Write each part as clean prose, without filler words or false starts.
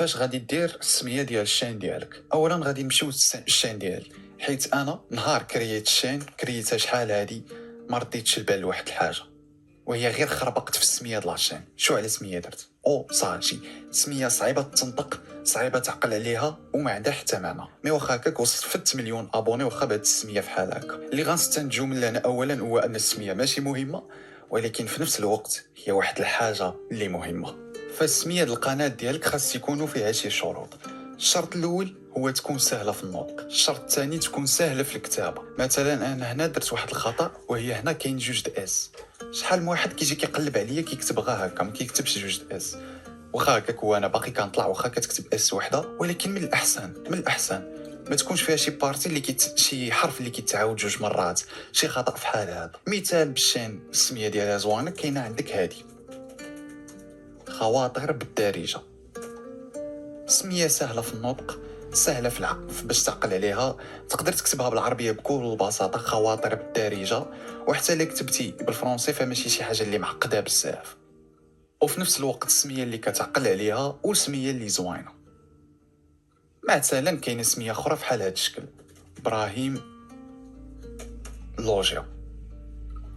فاش غادي دير السميه ديال الشين ديالك؟ اولا غادي نمشيو للشين ديالي، حيت انا نهار كرييت الشين كرييتها شحال هادي ما رديتش البال لواحد الحاجه، وهي غير خربقت في السميه ديال لاشين. شو على سميه درت او صاجي؟ سميه صعيبه تنطق، صعيبه تعقل عليها وما عندها حتى معنى. مي واخا هكاك وصفت مليون ابوني واخا بهاد السميه بحال هكا. اللي غنستنتجو من هنا اولا هو ان السميه ماشي مهمه، ولكن في نفس الوقت هي واحد الحاجه اللي مهمه. فالسميه ديال القناه ديالك خاص يكونوا فيها شي شروط. الشرط الاول هو تكون سهله في النطق. الشرط الثاني تكون سهله في الكتابه. مثلا انا هنا درت واحد الخطا، وهي هنا كاين جوج د اس. شحال من واحد كيجي كيقلب عليا كيكتب غير هكا، ما كيكتبش جوج د اس. واخا هكاك هو انا باقي كنطلع واخا كتكتب اس وحده، ولكن من الاحسن ما تكونش فيها شي بارتي اللي شي حرف اللي كيتعاود جوج مرات، شي خطا بحال هذا. مثال بالشين السميه ديالها زوينه، كاينه عندك هادي خواطر بالدارجه. سميه سهله في النطق، سهله في العقل باش تعقل عليها. تقدر تكتبها بالعربيه بكل بساطه، خواطر بالدارجه. وحتى الا كتبتي بالفرنسي فماشي شي حاجه اللي معقده بزاف. وفي نفس الوقت السميه اللي كتعقل عليها والسميه اللي زوينه. مثلا كاينه سميه اخرى بحال هاد الشكل، ابراهيم لوجيا.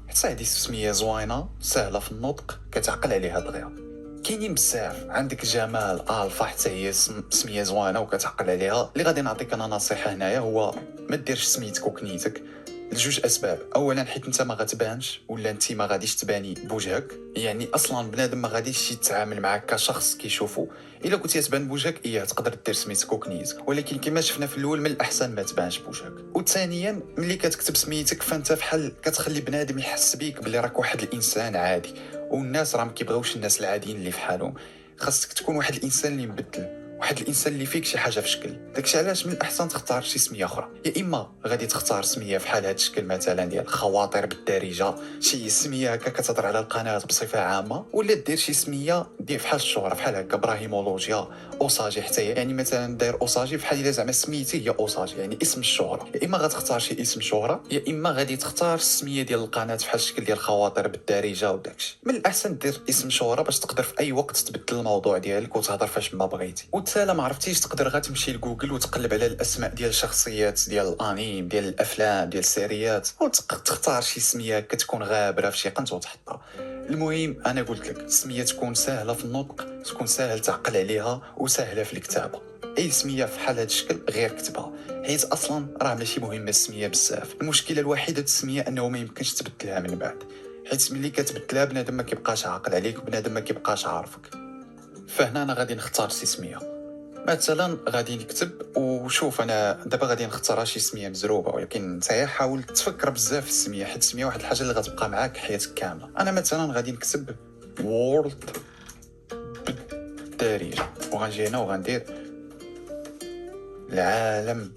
حتى هادي سميه زوينه سهله في النطق كتعقل عليها دغيا. كاينين بزاف، عندك جمال الفا حتى هي سميه زوينه وكتعقل عليها. اللي غادي نعطيك انا نصيحه هنايا هو ما ديرش سميتك وكنيتك لجوج اسباب. اولا حيت انت ما غتبانش، ولا انت ما غاديش تباني بوجهك، يعني اصلا بنادم ما غاديش يتعامل معك كشخص كيشوفو. الا كنتي تبان بوجهك تقدر دير سميتك وكنيتك، ولكن كما شفنا في الاول من الاحسن ما تبانش بوجهك. وثانيا ملي كتكتب سميتك فانت فحال كتخلي بنادم يحس بيك بلي راك واحد الانسان عادي، والناس راه ما كيبغيوش الناس العاديين اللي فحالهم. خاصك تكون واحد الانسان اللي مبدل، واحد الانسان اللي فيك شي حاجه في شكل. داكشي علاش من الاحسن تختار شي سميه اخرى. يا اما غادي تختار سميه بحال هاد الشكل مثلا ديال خواطر بالدارجه، شي سميه هكا كتهضر على القناه بصفه عامه، ولا دير شي سميه ديال بحال الشهره بحال هكا ابراهيمولوجيا، اوساجي حتى هي. يعني مثلا داير اوساجي بحال الا زعما سميتي هي اوساجي، يعني اسم الشهره. يا اما غتختار شي اسم شهره، يا اما غادي تختار السميه ديال القناه بحال الشكل ديال خواطر بالدارجه وداكشي. من الاحسن دير اسم شهره باش تقدر في اي وقت تبدل الموضوع ديالك وتهضر فاش ما بغيتي. وتالا ما عرفتيش تقدر غتمشي لجوجل وتقلب على الاسماء ديال الشخصيات ديال الانيم ديال الافلام ديال السيريات، وتختار شي سميه كتكون غابره في شي قنت وتحطها. المهم انا قلت لك السميه تكون سهله في النطق، تكون سهل تعقل عليها وسهله في الكتابه. اي سميه في حال هذا الشكل غير كتبها، حيت اصلا راه ماشي مهمه السميه بزاف. المشكله الوحيده السميه انه ما يمكنش تبدلها من بعد، حيت ملي كتبدلها بنادم ما كيبقاش عاقل عليك، بنادم ما كيبقاش عارفك. فهنا انا غادي نختار شي سميه. مثلا غادي نكتب، وشوف انا دابا غادي نختار شي سميه مزروبه، ولكن نتايا حاول تفكر بزاف في السميه، حيت السميه واحد الحاجه اللي غتبقى معاك حياتك كامله. انا مثلا غادي نكتب وورلد بالدارجه، وغنجي هنا وغندير العالم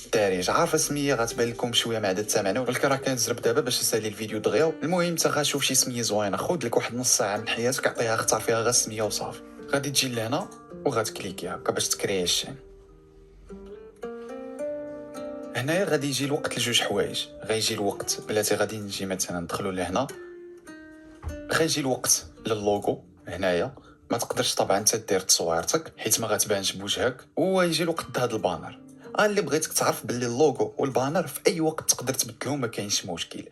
بالدارجه. عارف السميه غتبان لكم شويه ما عندها حتى معنى، ولكن راه كنزرب دابا باش نسالي الفيديو دغيا. المهم انت غاشوف شي سميه زوينه، خذ لك واحد نص ساعه من حياتك عطيها اختار فيها غير السميه وصافي. غادي تجي لهنا وغتكليكي هكا باش تكري الشين. هنايا غادي يجي الوقت لجوج حوايج. غيجي الوقت بلاتي غادي نجي مثلا ندخلوا لهنا، غيجي الوقت للوغو. هنايا ما تقدرش طبعا انت دير تصويرتك حيت ما غتبانش بوجهك، ويجي الوقت لهاد البانر. اللي بغيتك تعرف باللي اللوغو والبانر في اي وقت تقدر تبدلهم، ما كاينش مشكل.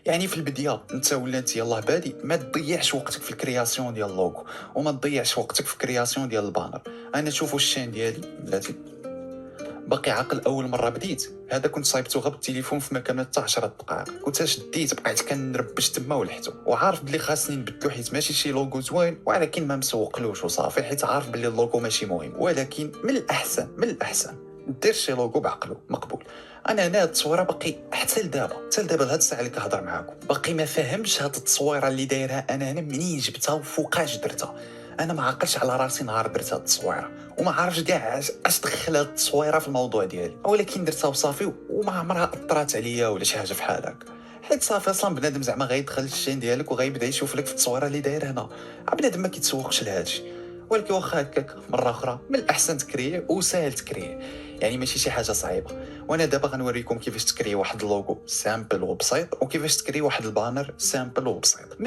يعني في البدايه انت ولا انت يلاه بادي، ما تضيعش وقتك في الكرياسيون ديال اللوغو، وما تضيعش وقتك في الكرياسيون ديال البانر. انا شوفوا الشين ديالي بلاتي باقي عاقل. اول مره بديت هذا كنت صايبته غير بالتليفون في مكان حتى 10 دقائق، كنت شديت بقيت كنربش تما ولحتو، وعارف بلي خاصني نبدلو حيت ماشي شي لوغو زوين، ولكن ما مسوقلوش وصافي، حيت عارف بلي اللوغو ماشي مهم. ولكن من الاحسن دير شي لوغو بعقلو مقبول. انا هنا هاد التصويره باقي حتى لدابا لهاد الساعه اللي كنهضر معاكم باقي ما فاهمش هاد التصويره اللي دايرها انا هنا منين جبتها وفوقاش درتها. انا ما عاقلش على راسي نهار درت هاد التصويره، وما عارفش كاع اش دخل هاد التصويره في الموضوع ديالي، ولكن درتها وصافي، وما عمرها اثرات عليا ولا شي حاجه بحال هكا. حيت صافي اصلا بنادم زعما غيدخل للشين ديالك وغيبدا يشوف لك في التصويره اللي داير هنا، بنادم ما كيتسوقش لهادشي. ولكن واخا هكاك مره اخرى من الاحسن تكريه وسهل تكريه، يعني ماشي شي حاجه صعيبه. وانا دابا غنوريكم كيفاش تكري واحد اللوغو سامبل وبسيط، وكيفاش تكري واحد البانر سامبل وبسيط.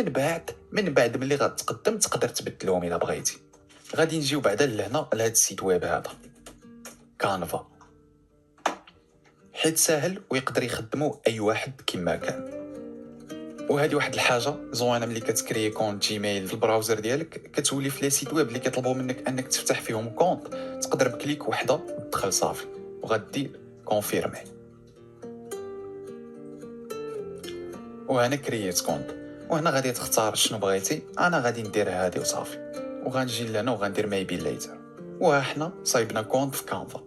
من بعد ملي غتقدم تقدر تبدلهم الا بغيتي. غادي نجيو بعدا لهنا لهاد السيت ويب هذا كانفا، حيت ساهل ويقدر يخدمو اي واحد كما كان. وهذه واحد الحاجه زوينه ملي كتكري كونت جيميل في البراوزر ديالك، كتولي في لي سيت ويب اللي كيطلبوا منك انك تفتح فيهم كونت تقدر بكليك وحده تدخل صافي وغادي كونفيرمي. وهنا كرييت كونت، وهنا غادي تختار شنو بغيتي. انا غادي ندير هذه وصافي، وغنجي لهنا وغندير مايبي ليتر. وها حنا صايبنا كونت في كانفا.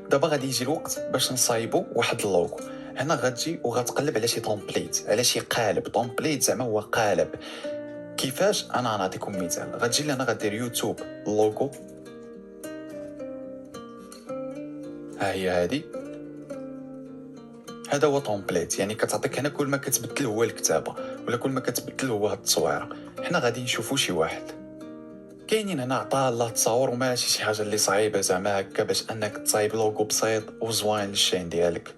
دابا غادي يجي الوقت باش نصايبو واحد اللوغو. هنا غتجي وغتقلب على شي تومبليت، على شي قالب. تومبليت زعما هو قالب. كيفاش؟ انا نعطيكم مثال. غتجي لهنا غدير يوتيوب لوغو، ها هي هادي. هذا هو تومبليت، يعني كتعطيك هنا كل ما كتبدل هو الكتابه، ولا كل ما كتبدل هو هاد التصويره. حنا غادي نشوفو شي واحد. كاينين هنا عطاه الله تصاور، وماشي شي حاجه اللي صعيبه زعما هكا باش انك تصايب لوغو بسيط وزوين للشين ديالك.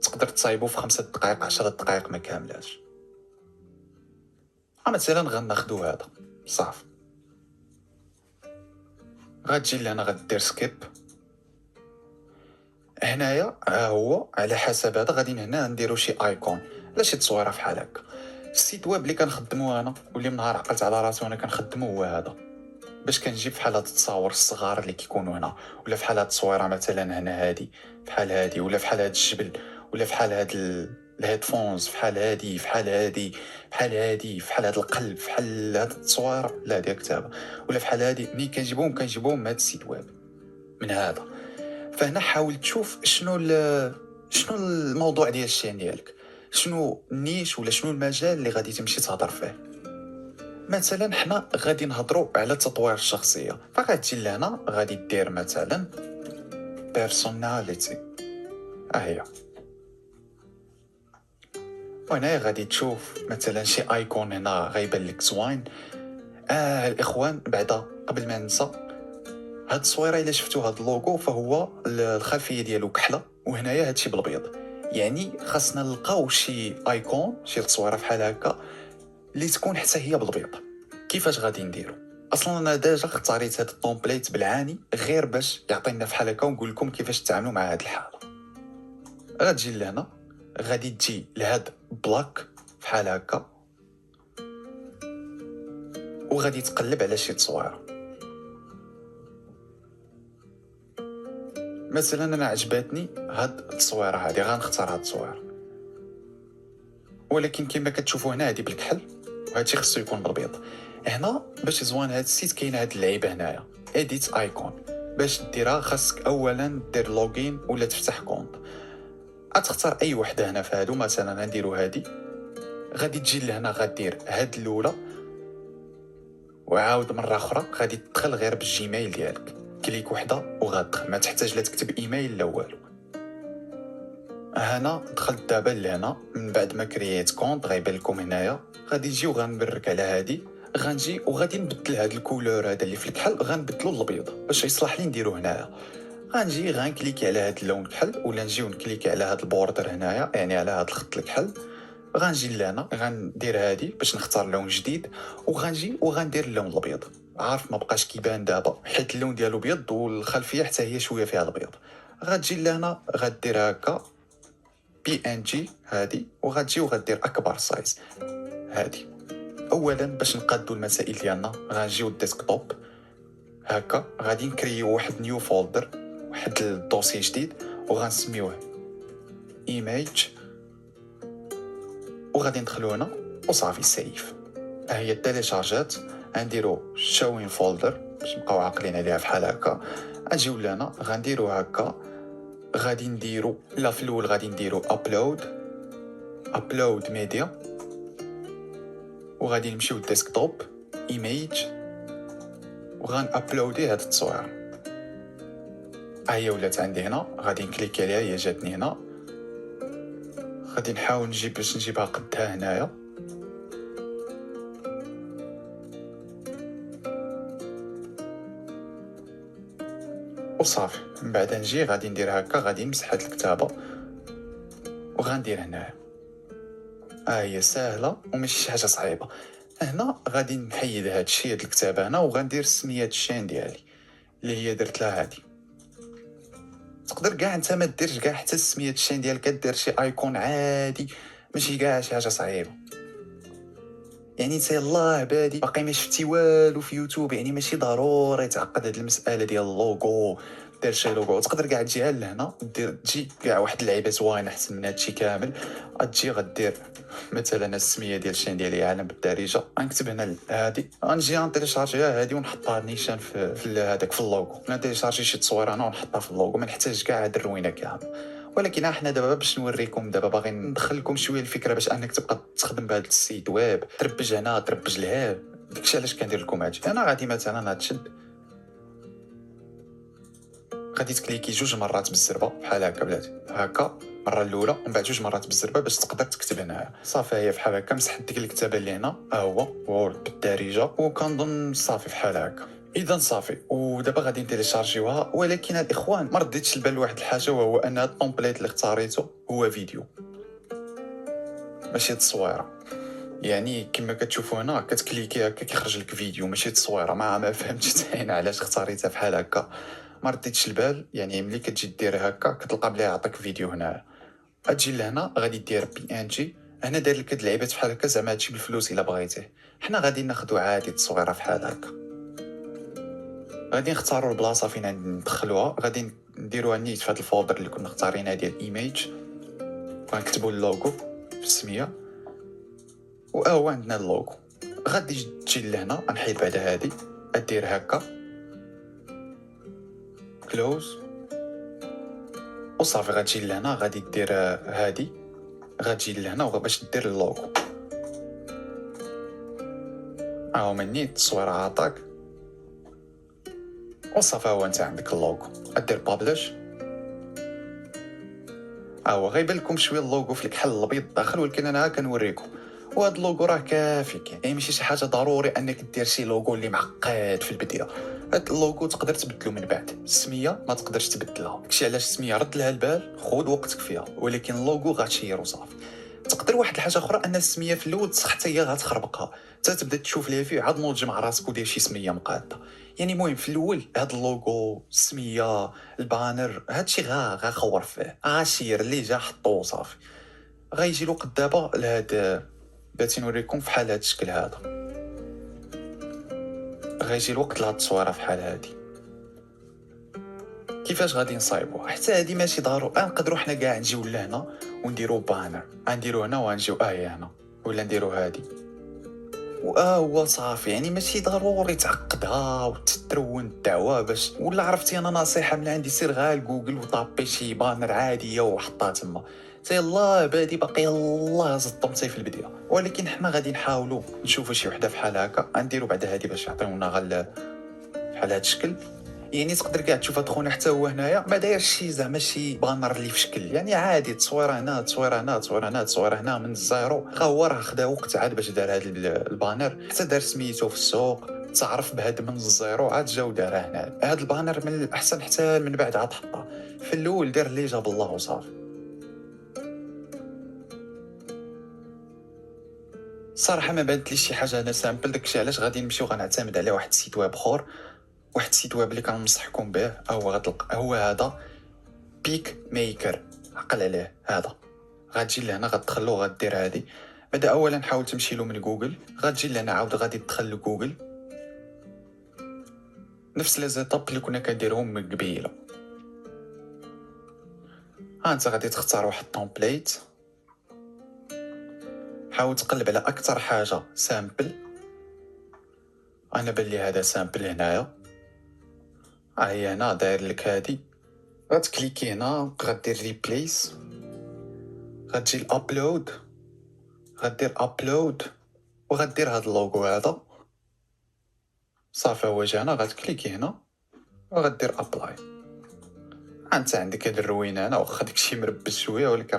تقدر تصايبو في 5 دقائق 10 دقائق ما كاملاش. مثلا غناخدو هذا صافي. غتجي لهنا غدير سكيب. هنايا ها هو على حسب هذا غادي هنا نديرو شي ايكون على شي تصويره فحال هكا. السيت ويب اللي كنخدمو انا واللي من نهار عقلت على راسي وانا كنخدمو هو هذا، باش كنجيب فحال هاد التصاور الصغار اللي كيكونوا هنا، ولا فحال هاد التصويره مثلا هنا هادي فحال هادي، ولا فحال هاد الجبل، ولا فحال هاد الهيدفونز فحال هادي فحال هادي فحال هادي، فحال هاد القلب، فحال هاد التصويره لا ديال كتابه، ولا فحال هادي. ملي كنجيبوهم من هاد السيت ويب من هذا. فهنا حاول تشوف شنو الموضوع ديال الشين ديالك، شنو النيش ولا شنو المجال اللي غادي تمشي تهضر فيه. مثلا حنا غادي نهضروا على تطوير الشخصيه، فغتجي لهنا غادي دير مثلا بيرسوناليتي، هي. وهنا غادي تشوف مثلا شي ايكون هنا غيبان لك زوين. الاخوان بعدا قبل ما ننسى، هاد التصويره الا شفتوا هاد اللوغو فهو الخلفيه ديالو كحله، وهنايا هادشي بالابيض. يعني خاصنا نلقاو شي ايكون شي تصويره فحال هكا اللي تكون حتى هي بالابيض. كيفاش غادي نديرو؟ اصلا انا ديجا اختاريت هاد التومبليت بالعاني غير باش يعطينا فحال هكا ونقول لكم كيفاش تتعاملوا مع هاد الحاله. غتجي لهنا غادي تجي لهاد بلاك فحال هكا، وغادي تقلب على شي تصويره. مثلا انا عجباتني هاد التصويره هادي، غنختار هاد التصويره. ولكن كما كتشوفوا هنا هادي بالكحل، وهادشي خصو يكون بالابيض. هنا باش زوين هاد السيت كاين هاد اللعيبه هنايا اديت ايكون. باش ديرها خاصك اولا دير لوغين ولا تفتح كونت. غتختار اي وحده هنا في هادو، مثلا نديرو هادي. غادي تجي لهنا غدير هاد الاولى، وعاود مره اخرى غادي تدخل غير بالجيميل ديالك. كليك وحده وغادخل، ما تحتاج لا تكتب ايميل لا والو. هنا دخلت دابا لهنا من بعد ما كرييت كونت غيبان لكم هنايا. غادي نجي وغنبرك على هادي، غنجي وغادي نبدل هاد الكولور هذا اللي في الكحل، غنبدلو للابيض باش يصلح لي نديرو هنايا. غنجي غنكليكي على هاد اللون الكحل، ولا نجيو نكليكي على هاد البوردر هنايا، يعني على هاد الخط الكحل. غنجي لهنا غندير هادي باش نختار لون جديد، وغنجي وغندير اللون الابيض. عارف ما بقاش كيبان دابا حيت اللون ديالو ابيض والخلفيه حتى هي شويه فيها الابيض. غتجي لهنا غدير هكا بي ان جي هادي، وغتجي وغدير اكبر سايز هادي. اولا باش نقادو المسائل ديالنا غنجيو الديسكتوب هكا، غادي نكريو واحد نيو فولدر، واحد الدوسي جديد، وغنسميوه ايميج، وغادي ندخلو هنا وصافي سيف. ها هي التيليشارجات. غنديرو شوين فولدر باش نبقاو عاقلين عليها فحال هكا. غنجيو لهنا غنديرو هكا، غادي نديرو لا في الاول غادي نديرو ابلود ميديا، وغادي نمشيو للديسكتوب ايميج، وغان ابلودي هاد التصويره. هي ولات عندي هنا. غادي نكليك عليها، هي جاتني هنا. غادي نحاول نجيب باش نجيبها قدها هنايا. وصافي من بعد نجي غادي ندير هكا، غادي نمسح هاد الكتابه وغندير هنايا. هي ساهله وماشي شي حاجه صعيبه. هنا غادي نحيد هاد الشيء، هاد الكتاب هنا، وغندير سمية الشين ديالي اللي هي درت لها هادي. تقدر كاع انت ما ديرش كاع حتى سمية الشين ديالك، دير شي ايكون عادي، ماشي كاع شي حاجه صعيبه. يعني انت يلاه بادي باقي ما شفتي والو في يوتيوب، يعني ماشي ضروري تعقد هاد المساله ديال اللوغو. دير شي لوغو، تقدر كاع تجي لهنا دير تجي كاع واحد اللعيبه زوينه احسن من هادشي كامل. غتجي غدير مثلا السميه ديال الشين ديالي عالم بالدارجه، غنكتب هنا هادي، غنجي غنتيليشارجيها هادي ونحطها نيشان في هذاك في اللوغو. نتيليشارجي شي تصويره انا ونحطها في اللوغو، ما نحتاج كاع هاد الروينه كامله. ولكن احنا دابا باش نوريكم، دابا باغي ندخل لكم شويه الفكره باش انك تبقى تخدم بهذا السيت ويب، تربج هنا تربج لهيه. داكشي علاش كندير لكم هادشي. انا غادي مثلا غتشد، غادي تكليكي 2 مرات بالزربه بحال هكا بلاتي، هكا المره الاولى، ومن بعد 2 مرات بالزربه باش تقدر تكتب هنايا. صافي هي بحال هكا. مسحت ديك الكتابه اللي هنا، ها هو وورد بالدارجه، وكنظن صافي بحال هكا. اذا صافي، ودابا غادي نتيليشارجيوها. ولكن الاخوان ما رديتش البال لواحد الحاجه، وهو ان هاد التومبليت اللي اختاريته هو فيديو ماشي تصويره. يعني كما كتشوفوا هنا كتكليكي هكا كيخرج لك فيديو ماشي تصويره. ما فهمتش حتى علاش اختاريتها بحال هكا، ما رديتش البال. يعني ملي كتجي دير هكا كتلقى بلي يعطيك فيديو هنا. غتجي لهنا غادي دير بي ان جي. هنا داير لك هاد اللعيبات بحال هكا، زعما هادشي بالفلوس الا بغيتيه. حنا غادي ناخدو عادي التصويره بحال هكا. غادي نختاروا البلاصه فين ندخلوها، غادي نديروها نيت في هاد الفولدر اللي كنا اختارينها ديال ايميج، وغنكتبوا اللوغو في السميه. هو عندنا اللوغو. غادي تجي لهنا، غنحيد بعدا هادي، ادير هكا كلوز، وصافي. غتجي لهنا غادي دير هادي، غتجي لهنا باش دير اللوغو. هاهو منيت التصويره عطاك، وصافي هو انت عندك اللوغو. ادير بابليش. هو غيبان لكم شويه اللوغو في الكحل الابيض داخل، ولكن انا كنوريكم. وهذا اللوغو راه كافي، يعني ماشي شي حاجه ضروري انك دير شي لوغو اللي معقد في البدايه. هاد اللوغو تقدر تبدلو من بعد، السميه ما تقدرش تبدلها. داكشي علاش السميه رد لها البال، خذ وقتك فيها. ولكن اللوغو غتشير وصافي. تقدر واحد الحاجه اخرى، ان السميه في الاول حتى هي غتخربقها، حتى تبدا تشوف ليها فيه عاد نوض مع راسك ودير شي سميه مقاده. يعني المهم في الاول هاد اللوغو، السميه، البانر، هادشي غخور فيه، غاشير اللي جا حطو صافي. غيجي الوقت دابا لهاد، بغيتي نوريكم فحال هاد الشكل هذا. غيجي الوقت لهاد التصويره فحال هادي. كيفاش غادي نصايبوها؟ حتى هادي ماشي ضروري، نقدروا حنا كاع نجيو لهنا ونديرو بانر. غنديرو هنا وغنجيو هي هنا، ولا نديرو هادي هو صافي. يعني ماشي ضروري تعقدها وتترون الدعوه باش. ولا عرفتي، انا نصيحه من عندي، سير غير جوجل وطابي شي بانر عاديه وحطها تما. تا يلاه بادي باقي يلاه زطمتي في البدايه. ولكن حنا غادي نحاولوا نشوفوا شي وحده بحال هكا. غنديروا بعدا هادي باش يعطيونا بحال هاد الشكل. يعني تقدر كاع تشوف هاد خونا حتى هو هنايا ما دايرش شي زعما شي بانر اللي في شكل، يعني عادي تصويره هنا تصويره هنا تصويره هنا تصويره هنا من الزيرو. هو راه خدا وقت عاد باش دار هاد البانر، حتى دار سميتو في السوق، تعرف بهاد من الزيرو، عاد جا ودارها هنا. هاد البانر من الاحسن حتى من بعد عاد حطه. في الاول دار اللي جاب الله وصافي. الصراحه ما بانت لي شي حاجه انا سامبل، داكشي علاش غادي نمشيو غنعتمد على واحد السيت ويب اخر. واحد السيت ويب اللي كننصحكم به هو غتلقى هو هذا، بيك ميكر. عقل عليه هذا. غتجي لهنا غتدخلو غدير هادي. بعدا اولا حاول تمشي له من جوجل، غتجي لهنا عاود غادي تدخل لجوجل، نفس لي زيتاب اللي كنا كنديرهم من قبيله. انت غادي تختار واحد التمبليت، حاول تقلب على اكثر حاجه سامبل. انا بان لي هذا سامبل هنايا. هي هنا داير لك هادي، غتكليكي هنا غدير ريبليس، غتجي الابلود، غدير ابلود، وغدير هاد اللوغو هذا. صافي هو جا هنا، غتكليكي هنا وغدير ابلاي. انت عندك هاد الروينه هنا، واخا داكشي مربش شويه، ولكن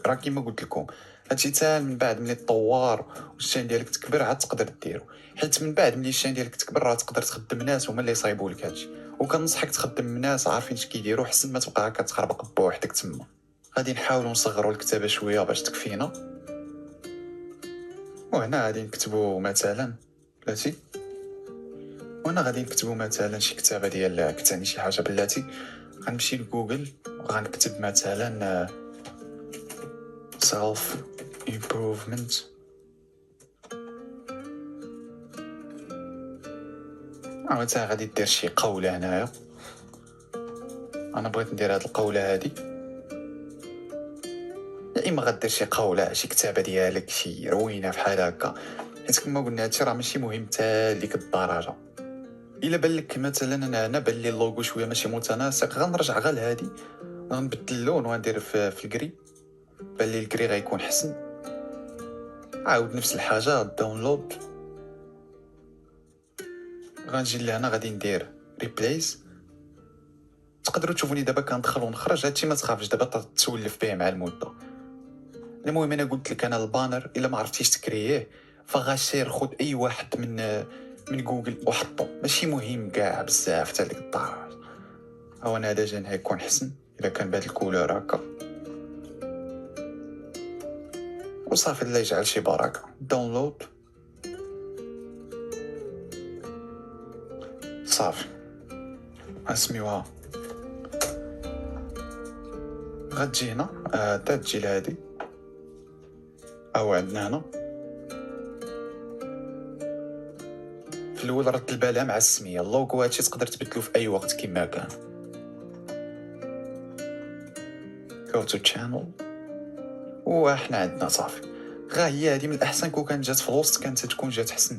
راه كيما قلت لكم هادشي حتى من بعد ملي تطور والشان ديالك تكبر عاد تقدر ديرو. حيت من بعد ملي الشان ديالك تكبر راه تقدر تخدم ناس هما اللي يصايبوا لك هادشي. وكنصحك تخدم ناس عارفين اش كيديروا، حسن ما تبقى هكا تخربق بوحدك تما. غادي نحاولوا نصغروا الكتابه شويه باش تكفينا. وهنا غادي نكتبو مثلا بلاتي، وهنا غادي نكتبو مثلا شي كتابه ديال كتعني شي حاجه بلاتي. غنمشي لجوجل وغنكتب مثلا self improvement. مثلا غادي دير شي قولة هنايا، انا بغيت ندير هاد القولة هادي، يا اما غدير شي قولة شي كتابة ديالك شي روينة بحال هكا، حيت كما قلنا هادشي راه ماشي مهم تا ليك الدرجة. الا بان لك مثلا انا هنا بان لي اللوغو شويه ماشي متناسق، غنرجع غير لهادي، غنبدل اللون وغندير في الكري، بان لي الكري غيكون حسن. عاود نفس الحاجه داونلود، غنجي لهنا غادي ندير ريبليس. تقدروا تشوفوني دابا كندخل ونخرج، هادشي ما تخافش دابا تسولف به مع المده. المهم انا قلت لك انا البانر الا ما عرفتيش تكرييه فغاسير خد اي واحد من جوجل وحطو، ماشي مهم كاع بزاف حتى ديك الدرجه. او انا هذا جان هيكون حسن الا كان بهاد الكولور هكا، وصافي الله يجعل شي بركه. داونلود صافي، غنسميوها. غتجي هنا تا تجي لهادي، او عندنا هنا في الاول رد البالها مع السميه. اللوغو هادشي تقدر تبدلو في اي وقت كما كان. go to channel، وحنا عندنا صافي. غا هي هادي من الاحسن كون كانت جات في الوسط كانت تكون جات حسن.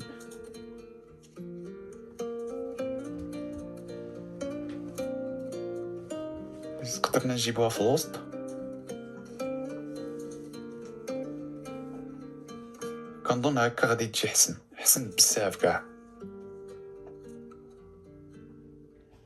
قدرنا نجيبوها في الوسط، كنظن هكا غادي تجي حسن بزاف كاع.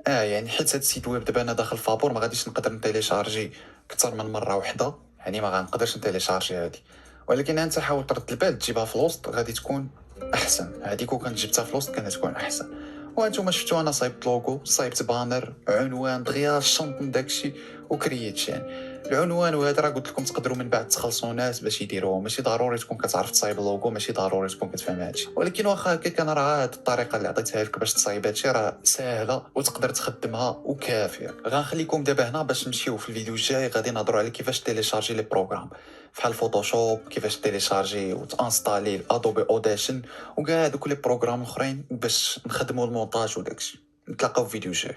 يعني حيت هاد السيت ويب دابا انا داخل فابور ما غاديش نقدر نتيليشارجي اكثر من مره واحده، يعني ما غنقدرش نتيليشارجي هادي. ولكن انت حاول ترد البال تجيبها في الوسط غادي تكون احسن. هادي كون كنت جبتها في الوسط كانت تكون احسن. وانتم شفتوا انا صايبت لوغو، صايبت بانر، عنوان دغيا شنط داكشي وكرييت شان. العنوان وهذا راه قلت لكم تقدروا من بعد تخلصوا ناس باش يديروه، ماشي ضروري تكون كتعرف تصايب لوغو، ماشي ضروري تكون كتفهم هادشي. ولكن واخا هكا كان راه هاد الطريقه اللي عطيتها لك باش تصايب هادشي راه ساهله وتقدر تخدمها وكافيه. غنخليكم دابا هنا باش نمشيو في الفيديو الجاي غادي نهضروا على كيفاش تيليشارجي لي بروغرام بحال فوتوشوب، كيفاش تيليشارجي وتانستالي الادوبي اوديشن وكاع دوك لي بروغرام الاخرين باش نخدموا المونتاج وداكشي. نتلاقاو في فيديو جاي.